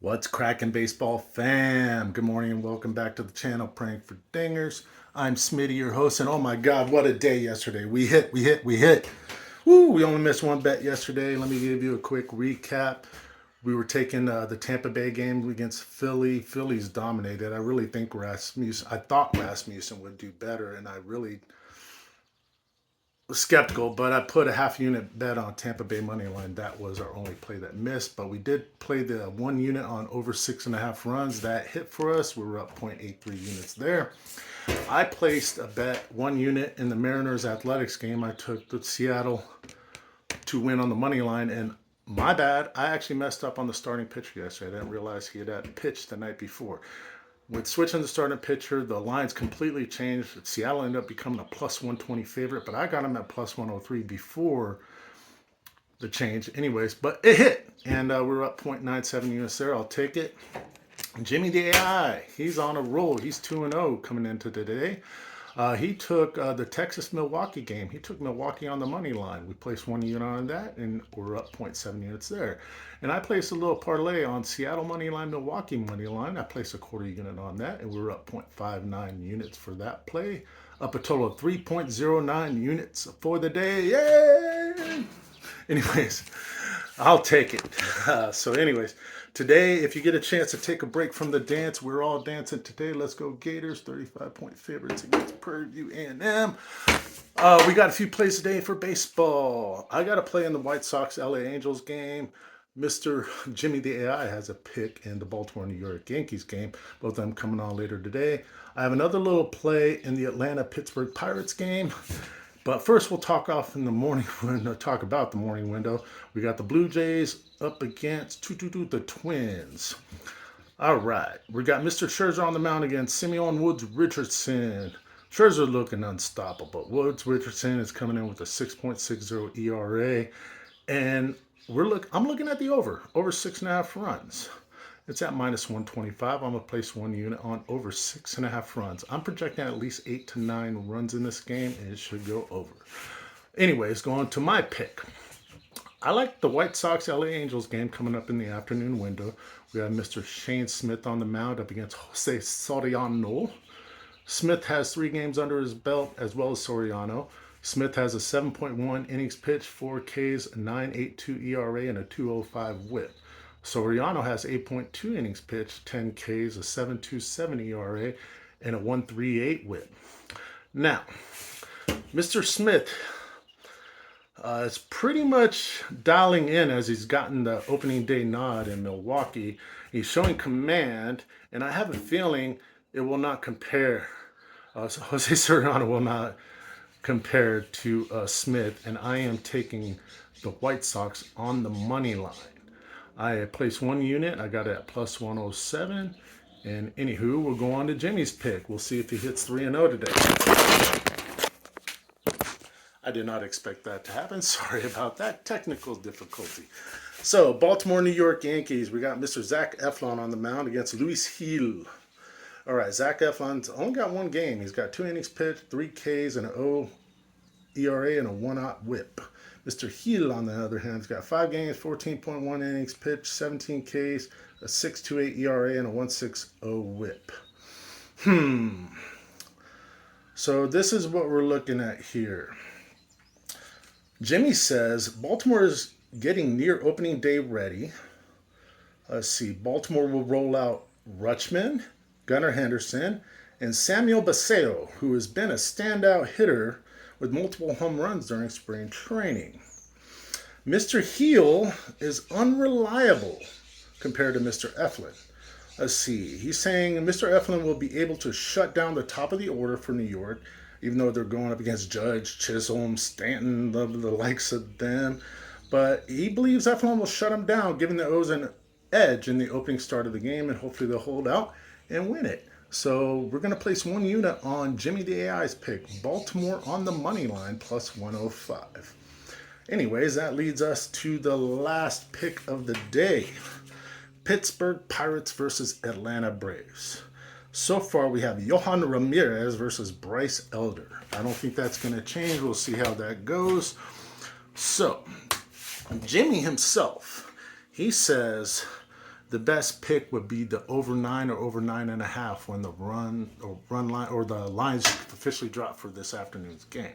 What's cracking, baseball fam? Good morning and welcome back to the channel Praying for Dingers. I'm Smitty, your host, and oh my god, what a day yesterday. We hit. Woo, we only missed one bet yesterday. Let me give you a quick recap. We were taking the Tampa Bay game against Philly. Philly's dominated. I really think I thought Rasmussen would do better, and I really was skeptical, but I put a half unit bet on Tampa Bay money line. That was our only play that missed, but we did play the 1 unit on over 6.5 runs. That hit for us. We were up 0.83 units there. I placed a bet 1 unit in the Mariners Athletics game. I took the Seattle to win on the money line, and my bad, I actually messed up on the starting pitcher yesterday. I didn't realize he had pitched the night before. With switching the starting pitcher, the lines completely changed. Seattle ended up becoming a plus 120 favorite, but I got him at plus 103 before the change. Anyways, but it hit, and we're up 0.97 units there. I'll take it. Jimmy the AI, he's on a roll. He's 2-0 coming into today. He took the Texas-Milwaukee game. He took Milwaukee on the money line. We placed 1 unit on that, and we're up 0.7 units there. And I placed a little parlay on Seattle money line, Milwaukee money line. I placed a 1/4 unit on that, and we're up 0.59 units for that play. Up a total of 3.09 units for the day. Yay! Anyways, I'll take it. So anyways, today, if you get a chance to take a break from the dance, we're all dancing today. Let's go Gators, 35-point favorites against Prairie View A&M. We got a few plays today for baseball. I got a play in the White Sox LA Angels game. Mr. Jimmy the AI has a pick in the Baltimore New York Yankees game. Both of them coming on later today. I have another little play in the Atlanta Pittsburgh Pirates game. But first, we'll talk about the morning window. We got the Blue Jays up against the Twins. All right, we got Mr. Scherzer on the mound against Simeon Woods Richardson. Scherzer looking unstoppable. Woods Richardson is coming in with a 6.60 ERA, and I'm looking at the over 6.5 runs. It's at minus 125. I'm going to place 1 unit on over 6.5 runs. I'm projecting at least 8 to 9 runs in this game, and it should go over. Anyways, going to my pick. I like the White Sox LA Angels game coming up in the afternoon window. We have Mr. Shane Smith on the mound up against Jose Soriano. Smith has 3 games under his belt, as well as Soriano. Smith has a 7.1 innings pitched, 4 Ks, a 9.82 ERA, and a 2.05 WHIP. Soriano has 8.2 innings pitched, 10 Ks, a 7.27 ERA, and a 1.38 WHIP. Now, Mr. Smith is pretty much dialing in as he's gotten the opening day nod in Milwaukee. He's showing command, and I have a feeling it will not compare. So Jose Soriano will not compare to Smith, and I am taking the White Sox on the money line. I placed 1 unit. I got it at plus 107. And anywho, we'll go on to Jimmy's pick. We'll see if he hits 3-0 today. I did not expect that to happen. Sorry about that technical difficulty. So, Baltimore, New York Yankees. We got Mr. Zach Eflin on the mound against Luis Gil. All right, Zach Eflin's only got 1 game. He's got 2 innings pitched, 3 Ks, and an 0 ERA, and a 1-0 WHIP. Mr. Gil, on the other hand, has got 5 games, 14.1 innings pitched, 17 Ks, a 6.28 ERA, and a 1.60 WHIP. So this is what we're looking at here. Jimmy says Baltimore is getting near opening day ready. Let's see. Baltimore will roll out Rutschman, Gunnar Henderson, and Samuel Basallo, who has been a standout hitter with multiple home runs during spring training. Mr. Gil is unreliable compared to Mr. Eflin. Let's see. He's saying Mr. Eflin will be able to shut down the top of the order for New York, even though they're going up against Judge, Chisholm, Stanton, the likes of them. But he believes Eflin will shut him down, giving the O's an edge in the opening start of the game, and hopefully they'll hold out and win it. So we're going to place 1 unit on Jimmy the AI's pick. Baltimore on the money line plus 105. Anyways, that leads us to the last pick of the day. Pittsburgh Pirates versus Atlanta Braves. So far we have Johan Ramirez versus Bryce Elder. I don't think that's going to change. We'll see how that goes. So, Jimmy himself, he says The best pick would be the over 9 or over 9.5 when the run line or the lines officially drop for this afternoon's game.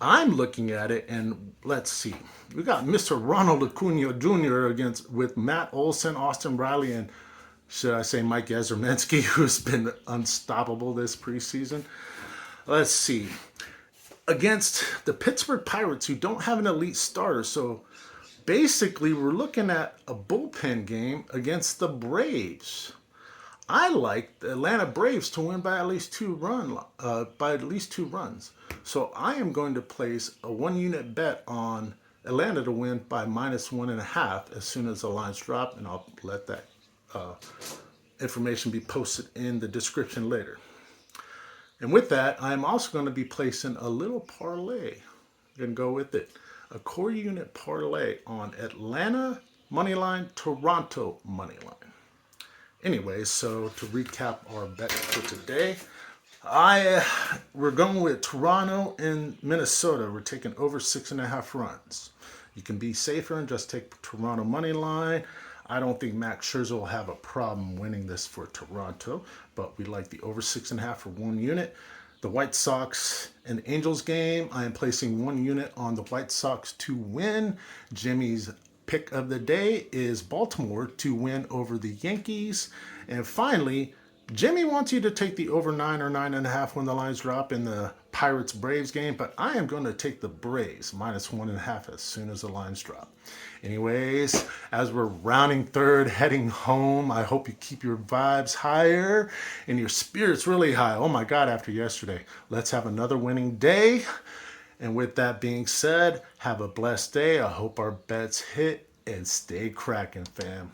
I'm looking at it, and let's see. We got Mr. Ronald Acuna Jr. against with Matt Olson, Austin Riley, and should I say Mike Yastrzemski, who's been unstoppable this preseason. Let's see. Against the Pittsburgh Pirates, who don't have an elite starter, so basically we're looking at a bullpen game against the Braves. I like the Atlanta Braves to win by at least by at least 2 runs. So I am going to place a 1-unit bet on Atlanta to win by -1.5 as soon as the lines drop, and I'll let that information be posted in the description later. And with that, I'm also going to be placing a little parlay. Going to go with it. A core unit parlay on Atlanta moneyline, Toronto moneyline. Anyway, so to recap our bet for today, we're going with Toronto and Minnesota. We're taking over 6.5 runs. You can be safer and just take Toronto money line. I don't think Max Scherzer will have a problem winning this for Toronto, but we like the over 6.5 for 1 unit. The White Sox and Angels game, I am placing 1 unit on the White Sox to win. Jimmy's pick of the day is Baltimore to win over the Yankees. And finally, Jimmy wants you to take the over 9 or 9.5 when the lines drop in the Pirates-Braves game, but I am going to take the Braves -1.5 as soon as the lines drop. Anyways, as we're rounding third, heading home, I hope you keep your vibes higher and your spirits really high. Oh my God, after yesterday. Let's have another winning day. And with that being said, have a blessed day. I hope our bets hit and stay cracking, fam.